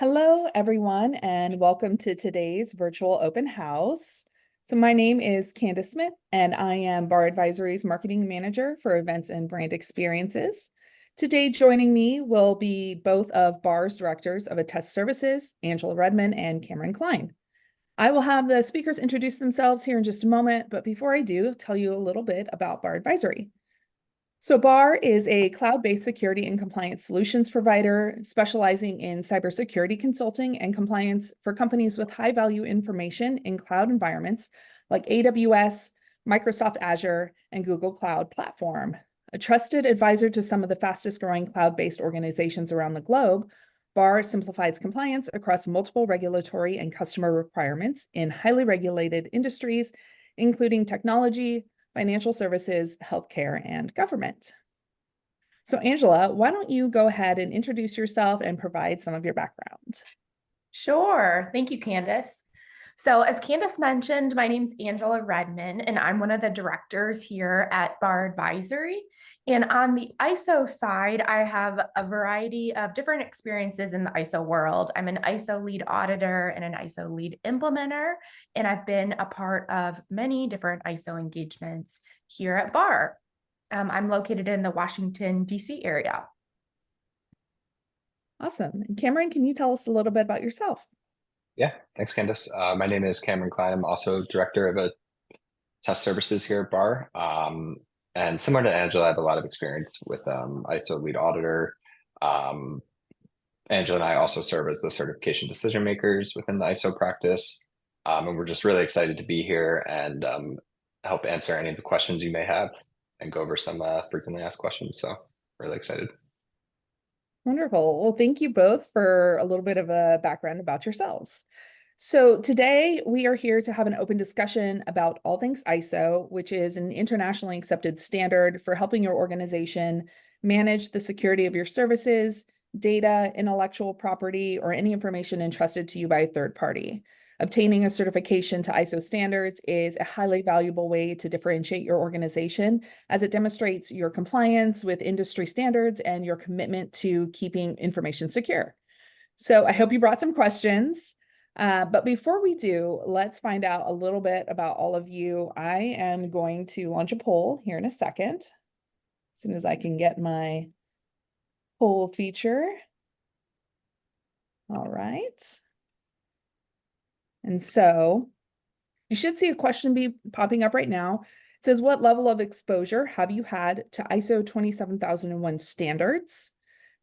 Hello, everyone, and welcome to today's virtual open house. So my name is Candace Smith, and I am BARR Advisory's Marketing Manager for Events and Brand Experiences. Today, joining me will be both of BARR's Directors of Attest Services, Angela Redman and Cameron Klein. I will have the speakers introduce themselves here in just a moment, but before I do, tell you a little bit about BARR Advisory. So BARR is a cloud-based security and compliance solutions provider specializing in cybersecurity consulting and compliance for companies with high-value information in cloud environments like AWS, Microsoft Azure, and Google Cloud Platform. A trusted advisor to some of the fastest-growing cloud-based organizations around the globe, BARR simplifies compliance across multiple regulatory and customer requirements in highly regulated industries, including technology, financial services, healthcare, and government. So Angela, why don't you go ahead and introduce yourself and provide some of your background? Sure. Thank you, Candace. So as Candace mentioned, my name's Angela Redman, and I'm one of the directors here at BARR Advisory. And on the ISO side, I have a variety of different experiences in the ISO world. I'm an ISO lead auditor and an ISO lead implementer, and I've been a part of many different ISO engagements here at BARR. I'm located in the Washington, D.C. area. Awesome. And Cameron, can you tell us a little bit about yourself? Yeah, thanks, Candace. My name is Cameron Klein. I'm also director of test services here at BARR. And similar to Angela, I have a lot of experience with ISO lead auditor. Um, Angela and I also serve as the certification decision makers within the ISO practice. And we're just really excited to be here and help answer any of the questions you may have and go over some frequently asked questions. So really excited. Wonderful. Well, thank you both for a little bit of a background about yourselves. So today we are here to have an open discussion about all things ISO, which is an internationally accepted standard for helping your organization manage the security of your services, data, intellectual property, or any information entrusted to you by a third party. Obtaining a certification to ISO standards is a highly valuable way to differentiate your organization as it demonstrates your compliance with industry standards and your commitment to keeping information secure. So I hope you brought some questions. But before we do, let's find out a little bit about all of you. I am going to launch a poll here in a second, as soon as I can get my poll feature. All right. And so you should see a question be popping up right now. It says, what level of exposure have you had to ISO 27001 standards?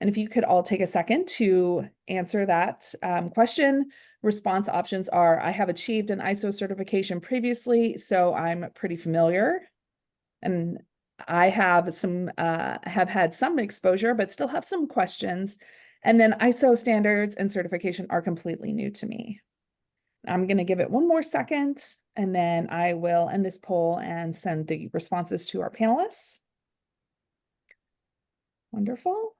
And if you could all take a second to answer that question, response options are, I have achieved an ISO certification previously, so I'm pretty familiar. And I have had some exposure, but still have some questions. And then ISO standards and certification are completely new to me. I'm going to give it one more second, and then I will end this poll and send the responses to our panelists. Wonderful.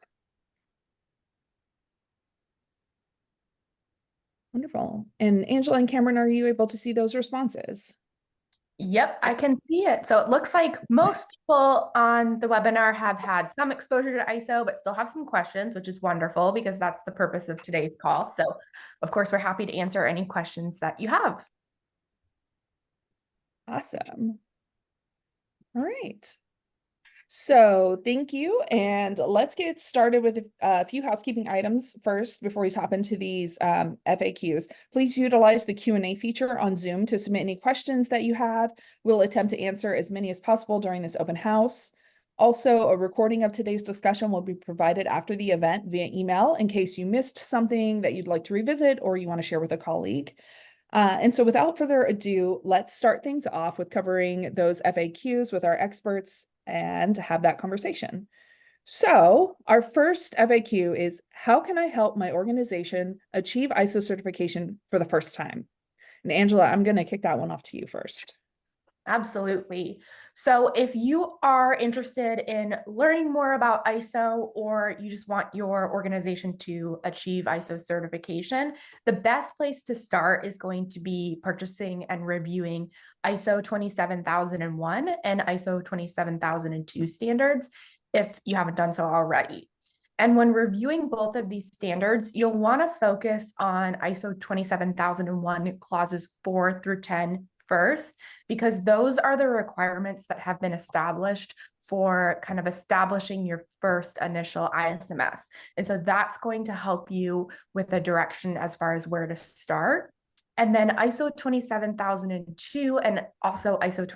Wonderful. And Angela and Cameron, are you able to see those responses? Yep, I can see it. So it looks like most people on the webinar have had some exposure to ISO, but still have some questions, which is wonderful because that's the purpose of today's call. So of course, we're happy to answer any questions that you have. Awesome. All right. So thank you. And let's get started with a few housekeeping items first before we hop into these FAQs. Please utilize the Q&A feature on Zoom to submit any questions that you have. We'll attempt to answer as many as possible during this open house. Also, a recording of today's discussion will be provided after the event via email in case you missed something that you'd like to revisit or you want to share with a colleague. And so without further ado, let's start things off with covering those FAQs with our experts and have that conversation. So our first FAQ is, how can I help my organization achieve ISO certification for the first time? And Angela, I'm going to kick that one off to you first. Absolutely. So if you are interested in learning more about ISO, or you just want your organization to achieve ISO certification, the best place to start is going to be purchasing and reviewing ISO 27001 and ISO 27002 standards if you haven't done so already. And when reviewing both of these standards, you'll want to focus on ISO 27001 clauses 4 through 10 first, because those are the requirements that have been established for kind of establishing your first initial ISMS. And so that's going to help you with the direction as far as where to start. And then ISO 27002 and also ISO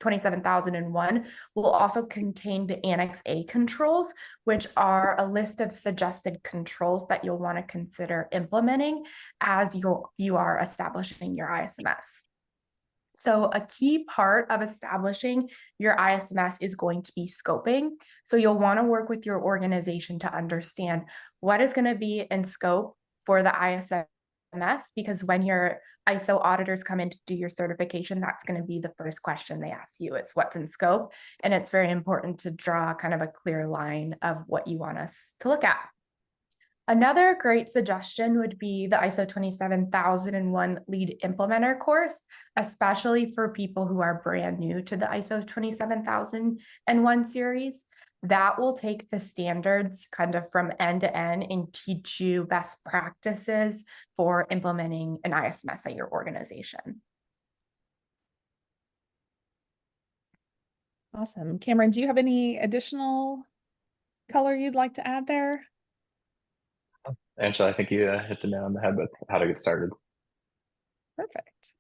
27001 will also contain the Annex A controls, which are a list of suggested controls that you'll want to consider implementing as you are establishing your ISMS. So a key part of establishing your ISMS is going to be scoping. So you'll want to work with your organization to understand what is going to be in scope for the ISMS, because when your ISO auditors come in to do your certification, that's going to be the first question they ask you is what's in scope. And it's very important to draw kind of a clear line of what you want us to look at. Another great suggestion would be the ISO 27001 lead implementer course, especially for people who are brand new to the ISO 27001 series. That will take the standards kind of from end to end and teach you best practices for implementing an ISMS at your organization. Awesome. Cameron, do you have any additional color you'd like to add there? Angela, I think you hit the nail on the head with how to get started. Perfect.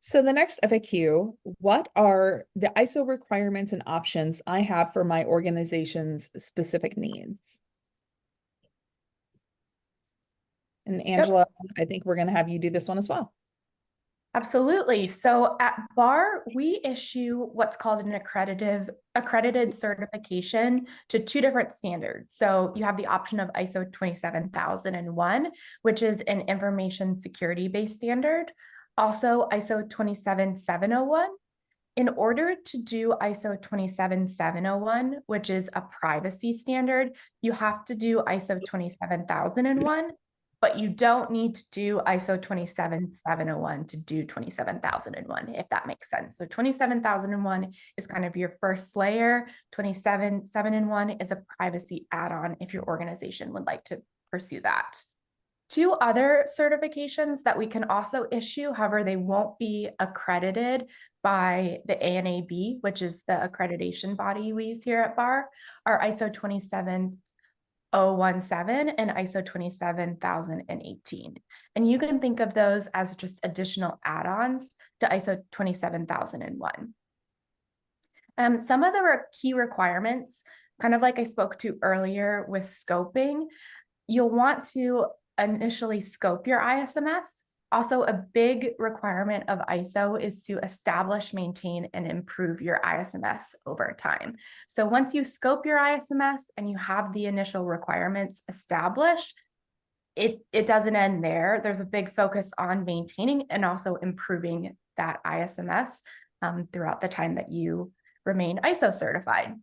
So the next FAQ, what are the ISO requirements and options I have for my organization's specific needs? And Angela, I think we're going to have you do this one as well. Absolutely. So at BARR, we issue what's called an accredited certification to two different standards. So you have the option of ISO 27001, which is an information security-based standard. Also ISO 27701. In order to do ISO 27701, which is a privacy standard, you have to do ISO 27001. But you don't need to do ISO 27701 to do 27001, if that makes sense. So 27001 is kind of your first layer. 27701 is a privacy add-on if your organization would like to pursue that. Two other certifications that we can also issue, however, they won't be accredited by the ANAB, which is the accreditation body we use here at BARR, are ISO 27017 and ISO 27018. And you can think of those as just additional add-ons to ISO 27001. Some of the key requirements, kind of like I spoke to earlier with scoping, you'll want to initially scope your ISMS. Also, a big requirement of ISO is to establish, maintain, and improve your ISMS over time. So once you scope your ISMS and you have the initial requirements established, it doesn't end there. There's a big focus on maintaining and also improving that ISMS throughout the time that you remain ISO certified.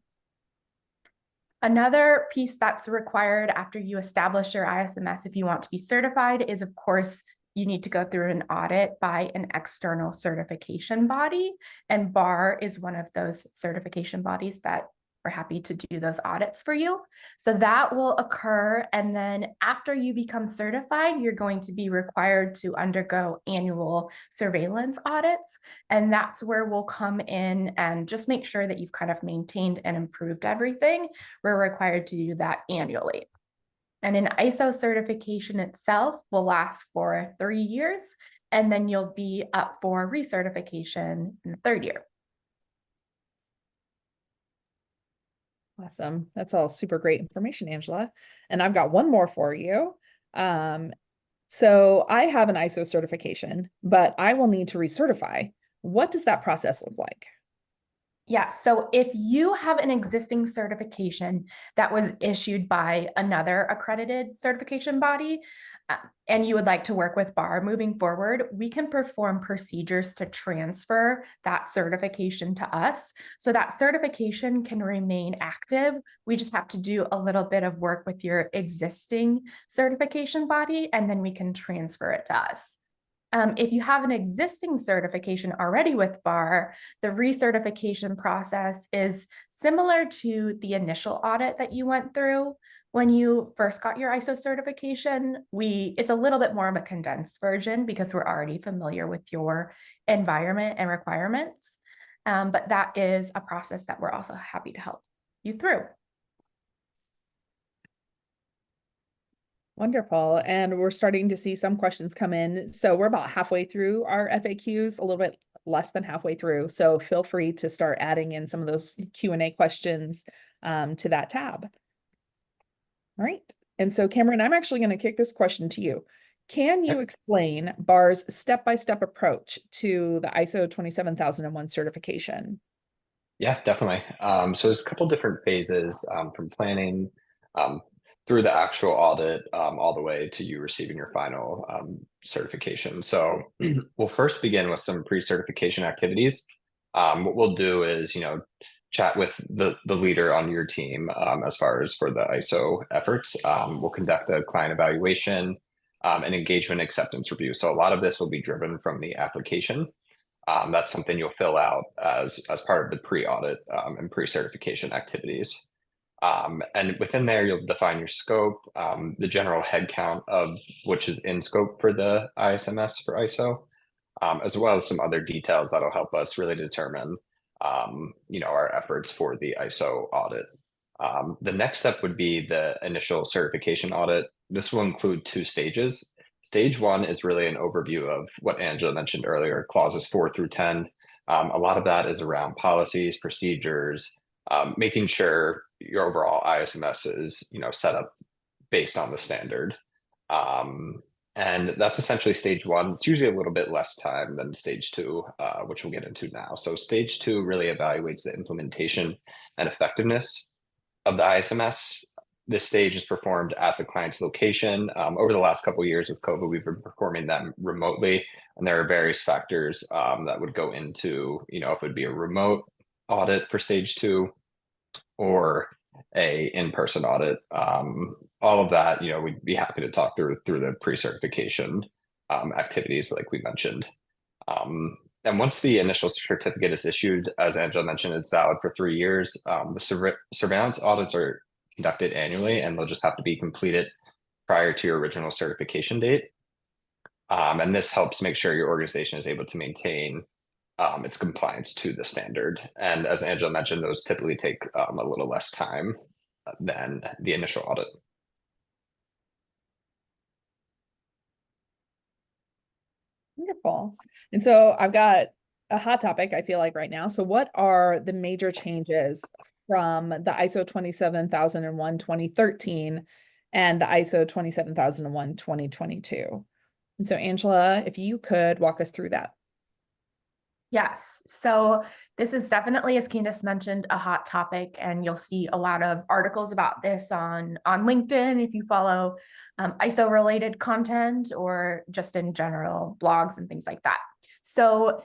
Another piece that's required after you establish your ISMS, if you want to be certified, is of course, you need to go through an audit by an external certification body, and BARR is one of those certification bodies that we're happy to do those audits for you. So that will occur, and then after you become certified, you're going to be required to undergo annual surveillance audits, and that's where we'll come in and just make sure that you've kind of maintained and improved everything. We're required to do that annually. And an ISO certification itself will last for 3 years, and then you'll be up for recertification in the 3rd year. Awesome. That's all super great information, Angela. And I've got one more for you. So I have an ISO certification, but I will need to recertify. What does that process look like? Yeah, so if you have an existing certification that was issued by another accredited certification body, and you would like to work with BARR moving forward, we can perform procedures to transfer that certification to us. So that certification can remain active. We just have to do a little bit of work with your existing certification body, and then we can transfer it to us. If you have an existing certification already with BARR, the recertification process is similar to the initial audit that you went through when you first got your ISO certification. It's a little bit more of a condensed version because we're already familiar with your environment and requirements. But that is a process that we're also happy to help you through. Wonderful. And we're starting to see some questions come in. So we're about halfway through our FAQs, a little bit less than halfway through. So feel free to start adding in some of those Q&A questions to that tab. All right. And so Cameron, I'm actually going to kick this question to you. Can you explain BARR's step-by-step approach to the ISO 27001 certification? Yeah, definitely. So there's a couple different phases from planning through the actual audit all the way to you receiving your final certification. So we'll first begin with some pre-certification activities. What we'll do is, chat with the leader on your team as far as for the ISO efforts. We'll conduct a client evaluation and engagement acceptance review. So a lot of this will be driven from the application. That's something you'll fill out as part of the pre-audit and pre-certification activities. And within there, you'll define your scope, the general headcount of which is in scope for the ISMS for ISO, as well as some other details that'll help us really determine, our efforts for the ISO audit. The next step would be the initial certification audit. This will include 2 stages. Stage 1 is really an overview of what Angela mentioned earlier, clauses 4 through 10. A lot of that is around policies, procedures, making sure your overall ISMS is, set up based on the standard. And that's essentially stage 1. It's usually a little bit less time than stage 2, which we'll get into now. So stage 2 really evaluates the implementation and effectiveness of the ISMS. This stage is performed at the client's location. Over the last couple of years with COVID, we've been performing them remotely, and there are various factors that would go into, if it would be a remote audit for stage 2 or a in-person audit. All of that, we'd be happy to talk through the pre-certification activities like we mentioned. And once the initial certificate is issued, as Angela mentioned, it's valid for 3 years. The surveillance audits are conducted annually, and they'll just have to be completed prior to your original certification date. And this helps make sure your organization is able to maintain its compliance to the standard. And as Angela mentioned, those typically take a little less time than the initial audit. Wonderful. And so I've got a hot topic, I feel like right now. So what are the major changes from the ISO 27001 2013 and the ISO 27001 2022? And so Angela, if you could walk us through that. Yes, so this is definitely, as Candace mentioned, a hot topic, and you'll see a lot of articles about this on LinkedIn if you follow ISO related content, or just in general blogs and things like that. So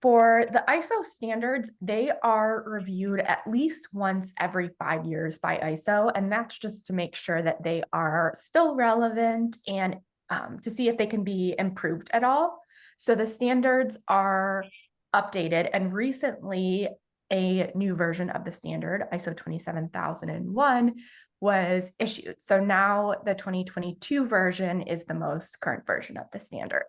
for the ISO standards, they are reviewed at least once every 5 years by ISO, and that's just to make sure that they are still relevant and to see if they can be improved at all. So the standards are updated, and recently a new version of the standard, ISO 27001, was issued. So now the 2022 version is the most current version of the standard.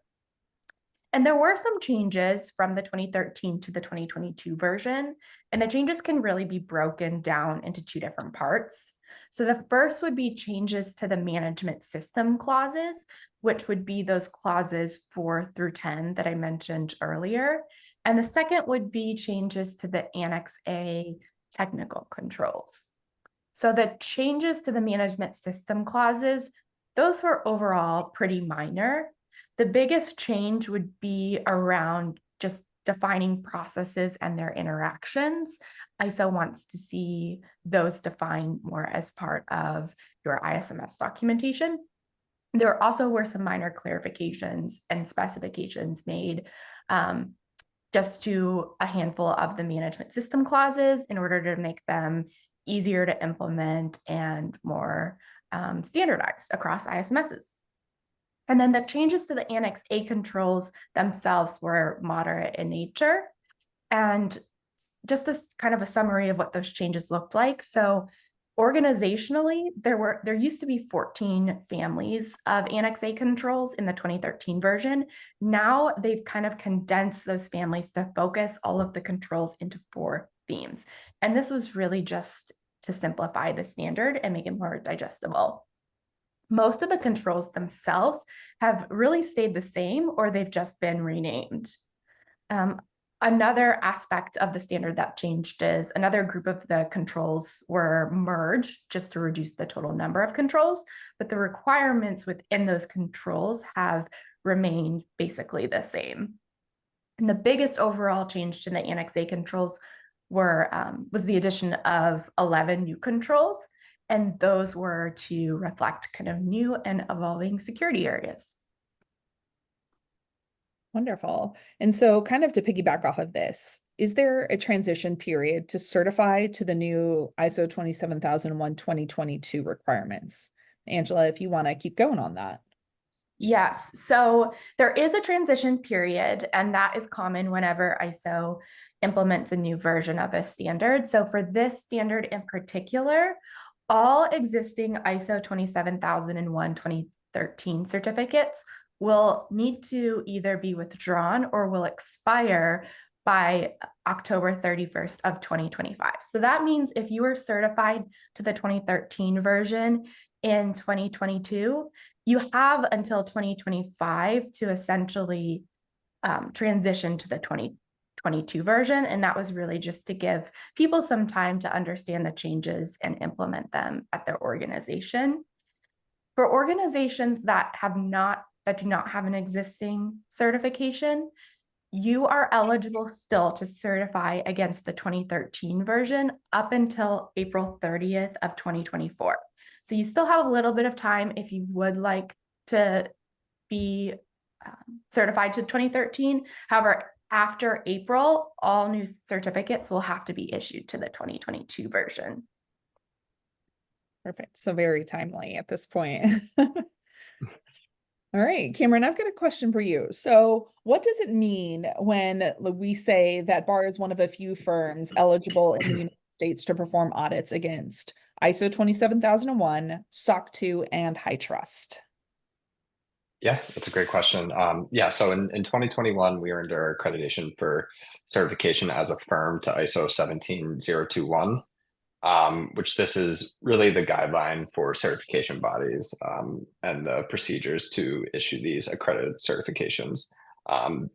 And there were some changes from the 2013 to the 2022 version, and the changes can really be broken down into 2 different parts. So the first would be changes to the management system clauses, which would be those clauses 4 through 10 that I mentioned earlier. And the second would be changes to the Annex A technical controls. So the changes to the management system clauses, those were overall pretty minor. The biggest change would be around just defining processes and their interactions. ISO wants to see those defined more as part of your ISMS documentation. There also were some minor clarifications and specifications made just to a handful of the management system clauses in order to make them easier to implement and more standardized across ISMSs. And then the changes to the Annex A controls themselves were moderate in nature. And just this kind of a summary of what those changes looked like. So organizationally, there used to be 14 families of Annex A controls in the 2013 version. Now they've kind of condensed those families to focus all of the controls into 4 themes. And this was really just to simplify the standard and make it more digestible. Most of the controls themselves have really stayed the same, or they've just been renamed. Another aspect of the standard that changed is another group of the controls were merged just to reduce the total number of controls, but the requirements within those controls have remained basically the same. And the biggest overall change to the Annex A controls was the addition of 11 new controls, and those were to reflect kind of new and evolving security areas. Wonderful. And so kind of to piggyback off of this, is there a transition period to certify to the new ISO 27001 2022 requirements? Angela, if you want to keep going on that. Yes, so there is a transition period, and that is common whenever ISO implements a new version of a standard. So for this standard in particular, all existing ISO 27001 2013 certificates will need to either be withdrawn or will expire by October 31st of 2025. So that means if you were certified to the 2013 version in 2022, you have until 2025 to essentially transition to the 2022 version. And that was really just to give people some time to understand the changes and implement them at their organization. For organizations that do not have an existing certification, you are eligible still to certify against the 2013 version up until April 30th of 2024. So you still have a little bit of time if you would like to be certified to 2013. However, after April, all new certificates will have to be issued to the 2022 version. Perfect. So very timely at this point. All right, Cameron, I've got a question for you. So what does it mean when we say that BARR is one of a few firms eligible in the United States to perform audits against ISO 27001, SOC 2, and HITRUST? Yeah, that's a great question. Yeah, so in 2021, we earned our accreditation for certification as a firm to ISO 17021. Which this is really the guideline for certification bodies and the procedures to issue these accredited certifications.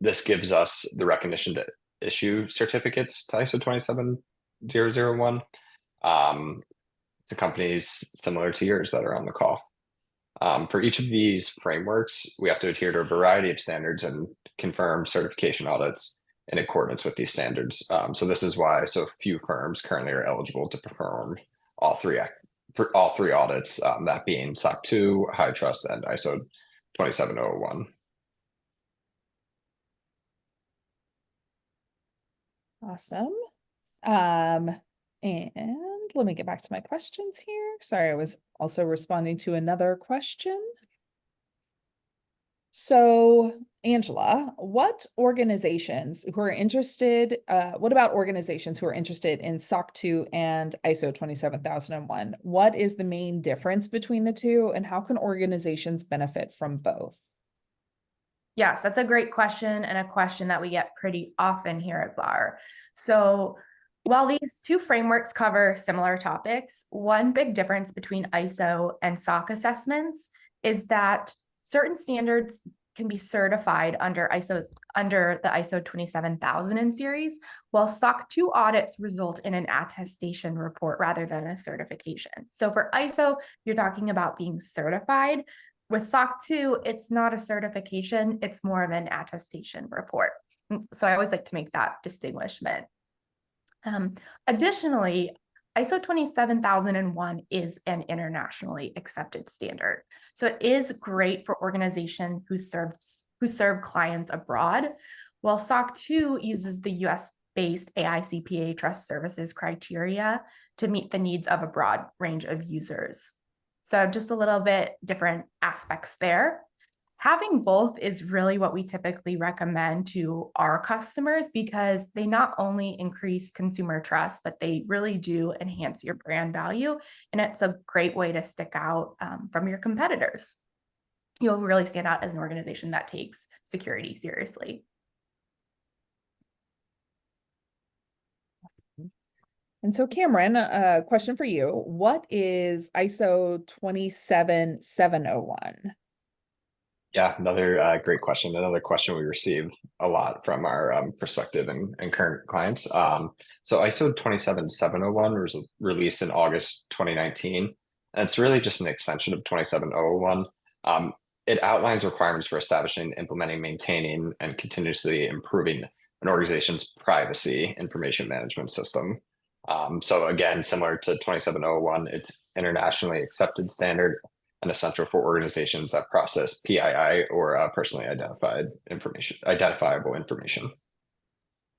This gives us the recognition to issue certificates to ISO 27001 to companies similar to yours that are on the call. For each of these frameworks, we have to adhere to a variety of standards and confirm certification audits in accordance with these standards. So this is why so few firms currently are eligible to perform all three audits, that being SOC 2, HITRUST, and ISO 27001. Awesome. And let me get back to my questions here. Sorry, I was also responding to another question. So, Angela, what about organizations who are interested in SOC 2 and ISO 27001? What is the main difference between the two, and how can organizations benefit from both? Yes, that's a great question, and a question that we get pretty often here at BARR. So while these two frameworks cover similar topics, one big difference between ISO and SOC assessments is that certain standards can be certified under the ISO 27000 in series, while SOC 2 audits result in an attestation report rather than a certification. So for ISO, you're talking about being certified. With SOC 2, it's not a certification, it's more of an attestation report. So I always like to make that distinguishment. Additionally, ISO 27001 is an internationally accepted standard. So it is great for organizations who serve clients abroad, while SOC 2 uses the US-based AICPA trust services criteria to meet the needs of a broad range of users. So just a little bit different aspects there. Having both is really what we typically recommend to our customers because they not only increase consumer trust, but they really do enhance your brand value. And it's a great way to stick out from your competitors. You'll really stand out as an organization that takes security seriously. And so Cameron, a question for you. What is ISO 27701? Yeah, another great question. Another question we receive a lot from our prospective and current clients. So ISO 27701 was released in August 2019, and it's really just an extension of 27001. It outlines requirements for establishing, implementing, maintaining, and continuously improving an organization's privacy information management system. So again, similar to 27001, it's internationally accepted standard and essential for organizations that process PII or personally identifiable information.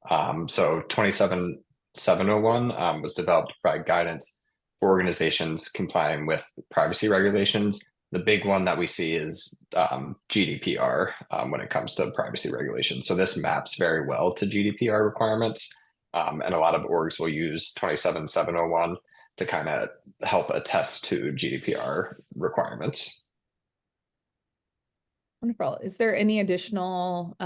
So 27701 was developed to provide guidance for organizations complying with privacy regulations. The big one that we see is GDPR when it comes to privacy regulations. So this maps very well to GDPR requirements. And a lot of orgs will use 27701 to kind of help attest to GDPR requirements. Wonderful. Is there any additional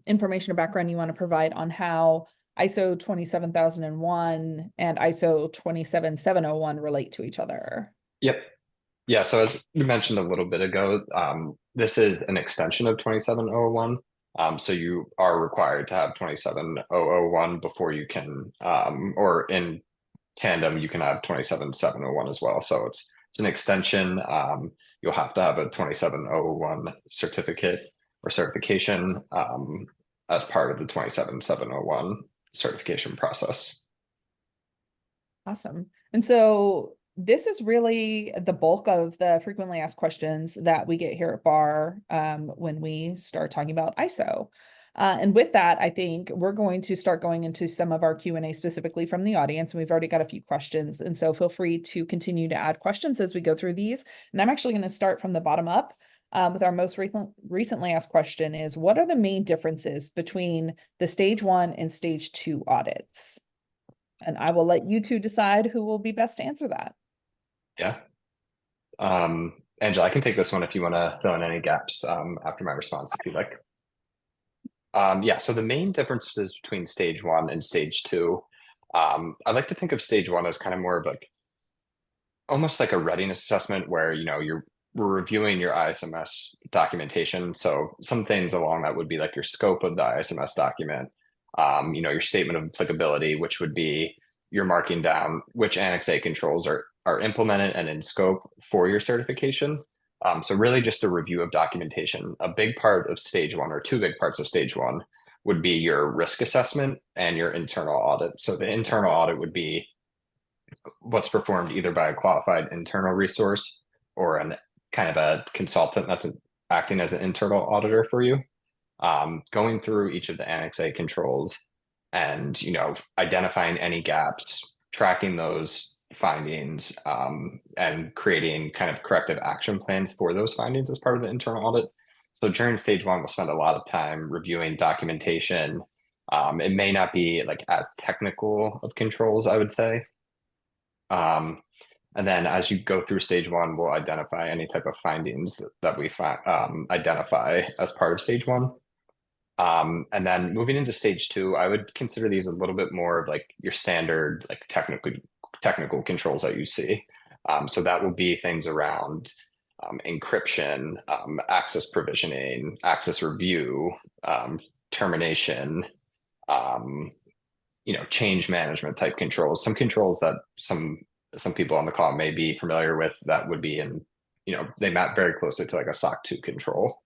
information or background you want to provide on how ISO 27001 and ISO 27701 relate to each other? Yep. Yeah, so as you mentioned a little bit ago, this is an extension of 27001. So you are required to have 27001 before you can, or in tandem, you can have 27701 as well. So it's an extension. You'll have to have a 27701 certificate or certification as part of the 27701 certification process. Awesome. And so this is really the bulk of the frequently asked questions that we get here at BARR when we start talking about ISO. And with that, I think we're going to start going into some of our Q&A specifically from the audience. And we've already got a few questions. And so feel free to continue to add questions as we go through these. And I'm actually going to start from the bottom up with our most recently asked question is, what are the main differences between the stage 1 and stage 2 audits? And I will let you two decide who will be best to answer that. Yeah. Angela, I can take this one if you want to fill in any gaps after my response, if you like. Yeah, so the main differences between stage 1 and stage 2, I like to think of stage 1 as kind of more of like almost like a readiness assessment where we're reviewing your ISMS documentation. So some things along that would be like your scope of the ISMS document, your statement of applicability, which would be you're marking down which Annex A controls are implemented and in scope for your certification. So really just a review of documentation. A big part of stage 1 or two big parts of stage 1 would be your risk assessment and your internal audit. So the internal audit would be what's performed either by a qualified internal resource or an kind of a consultant that's acting as an internal auditor for you. Going through each of the Annex A controls and identifying any gaps, tracking those findings, and creating kind of corrective action plans for those findings as part of the internal audit. So during stage 1, we'll spend a lot of time reviewing documentation. It may not be like as technical of controls, I would say. And then as you go through stage 1, we'll identify any type of findings that we identify as part of stage 1. And then moving into stage 2, I would consider these a little bit more of like your standard like technical controls that you see. So that will be things around encryption, access provisioning, access review, termination, change management type controls. Some controls that some people on the call may be familiar with that would be in, they map very closely to like a SOC 2 control.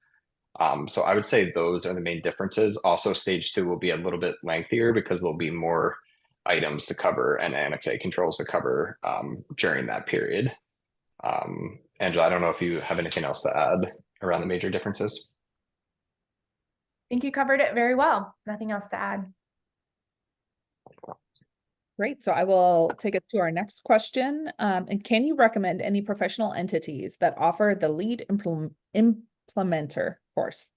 So I would say those are the main differences. Also, stage 2 will be a little bit lengthier because there'll be more items to cover and Annex A controls to cover during that period. Angela, I don't know if you have anything else to add around the major differences. I think you covered it very well. Nothing else to add. Great. So I will take it to our next question. And can you recommend any professional entities that offer the lead implementer course?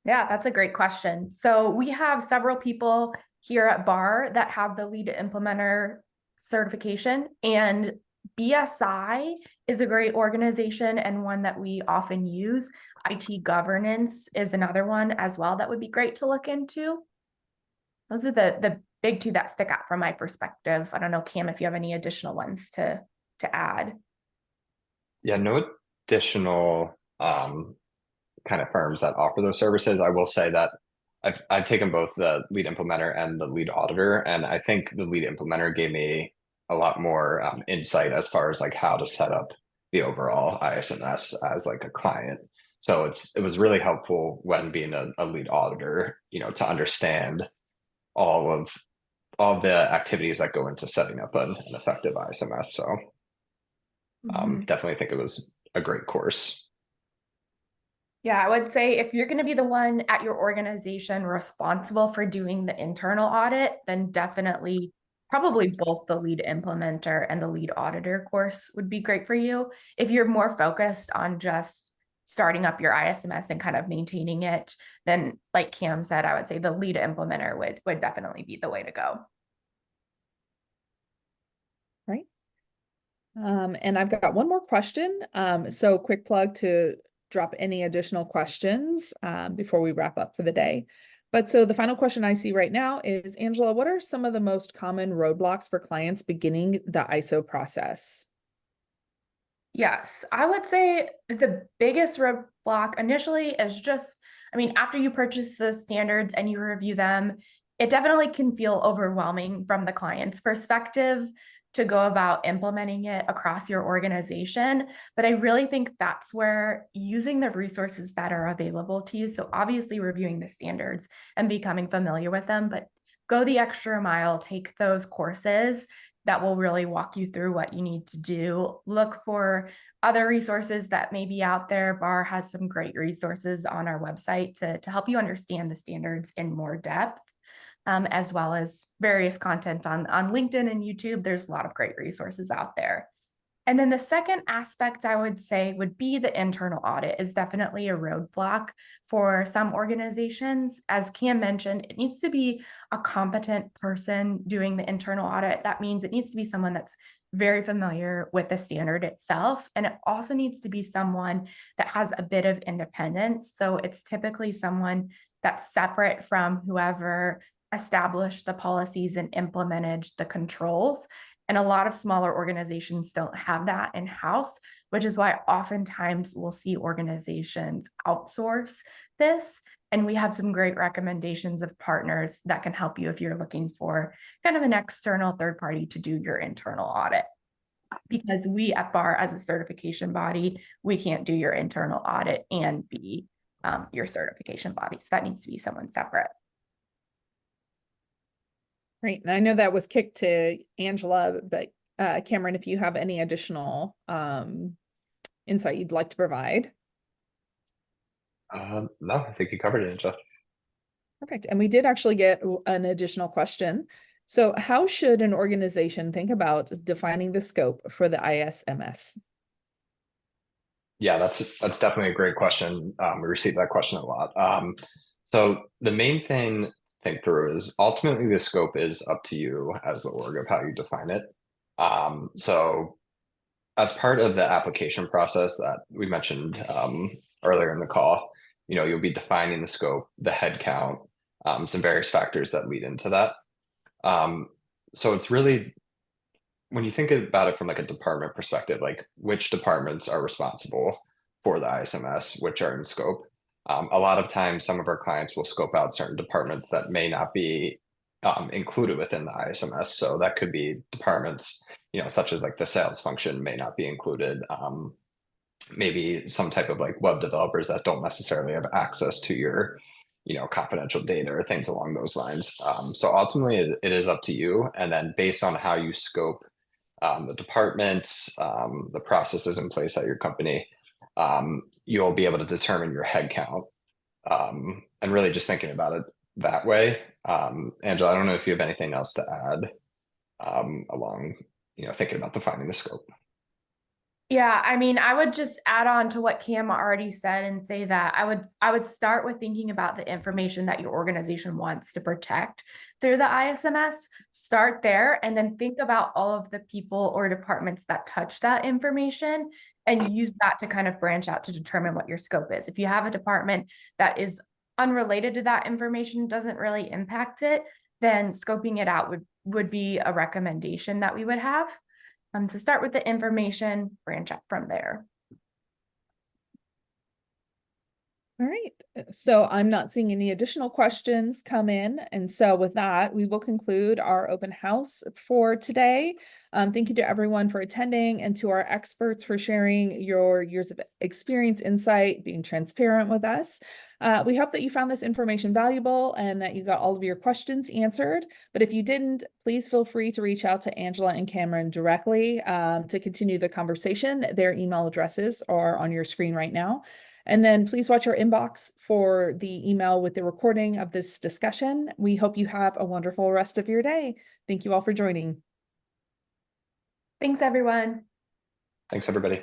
Yeah, that's a great question. So we have several people here at BARR that have the lead implementer certification, and BSI is a great organization and one that we often use. IT governance is another one as well that would be great to look into. Those are the big two that stick out from my perspective. I don't know, Cam, if you have any additional ones to add. Yeah, no additional kind of firms that offer those services. I will say that I've taken both the lead implementer and the lead auditor, and I think the lead implementer gave me a lot more insight as far as like how to set up the overall ISMS as like a client. So it was really helpful when being a lead auditor, to understand all of the activities that go into setting up an effective ISMS. So definitely think it was a great course. Yeah, I would say if you're going to be the one at your organization responsible for doing the internal audit, then definitely probably both the lead implementer and the lead auditor course would be great for you. If you're more focused on just starting up your ISMS and kind of maintaining it, then like Cam said, I would say the lead implementer would definitely be the way to go. Right. And I've got one more question. So quick plug to drop any additional questions before we wrap up for the day. But so the final question I see right now is, Angela, what are some of the most common roadblocks for clients beginning the ISO process? Yes, I would say the biggest roadblock initially is just, I mean, after you purchase the standards and you review them, it definitely can feel overwhelming from the client's perspective to go about implementing it across your organization. But I really think that's where using the resources that are available to you, so obviously reviewing the standards and becoming familiar with them, but go the extra mile, take those courses that will really walk you through what you need to do. Look for other resources that may be out there. BARR has some great resources on our website to help you understand the standards in more depth, as well as various content on LinkedIn and YouTube. There's a lot of great resources out there. And then the second aspect I would say would be the internal audit is definitely a roadblock for some organizations. As Cam mentioned, it needs to be a competent person doing the internal audit. That means it needs to be someone that's very familiar with the standard itself. And it also needs to be someone that has a bit of independence. So it's typically someone that's separate from whoever established the policies and implemented the controls. And a lot of smaller organizations don't have that in-house, which is why oftentimes we'll see organizations outsource this. And we have some great recommendations of partners that can help you if you're looking for kind of an external third party to do your internal audit. Because we at BARR, as a certification body, we can't do your internal audit and be your certification body. So that needs to be someone separate. Great. And I know that was kicked to Angela, but Cameron, if you have any additional insight you'd like to provide. No, I think you covered it, Angela. Perfect. And we did actually get an additional question. So how should an organization think about defining the scope for the ISMS? Yeah, that's definitely a great question. We receive that question a lot. So the main thing to think through is ultimately the scope is up to you as the org of how you define it. So as part of the application process that we mentioned earlier in the call, you'll be defining the scope, the head count, some various factors that lead into that. So it's really, when you think about it from like a department perspective, like which departments are responsible for the ISMS, which are in scope. A lot of times, some of our clients will scope out certain departments that may not be included within the ISMS. So that could be departments, such as like the sales function may not be included. Maybe some type of like web developers that don't necessarily have access to your, confidential data or things along those lines. So ultimately, it is up to you. And then based on how you scope the departments, the processes in place at your company, you'll be able to determine your head count, and really just thinking about it that way. Angela, I don't know if you have anything else to add along, thinking about defining the scope. Yeah, I mean, I would just add on to what Cam already said and say that I would start with thinking about the information that your organization wants to protect through the ISMS. Start there and then think about all of the people or departments that touch that information and use that to kind of branch out to determine what your scope is. If you have a department that is unrelated to that information, doesn't really impact it, then scoping it out would be a recommendation that we would have. So start with the information, branch up from there. All right, so I'm not seeing any additional questions come in. And so with that, we will conclude our open house for today. Thank you to everyone for attending and to our experts for sharing your years of experience, insight, being transparent with us. We hope that you found this information valuable and that you got all of your questions answered. But if you didn't, please feel free to reach out to Angela and Cameron directly to continue the conversation. Their email addresses are on your screen right now. And then please watch your inbox for the email with the recording of this discussion. We hope you have a wonderful rest of your day. Thank you all for joining. Thanks, everyone. Thanks, everybody.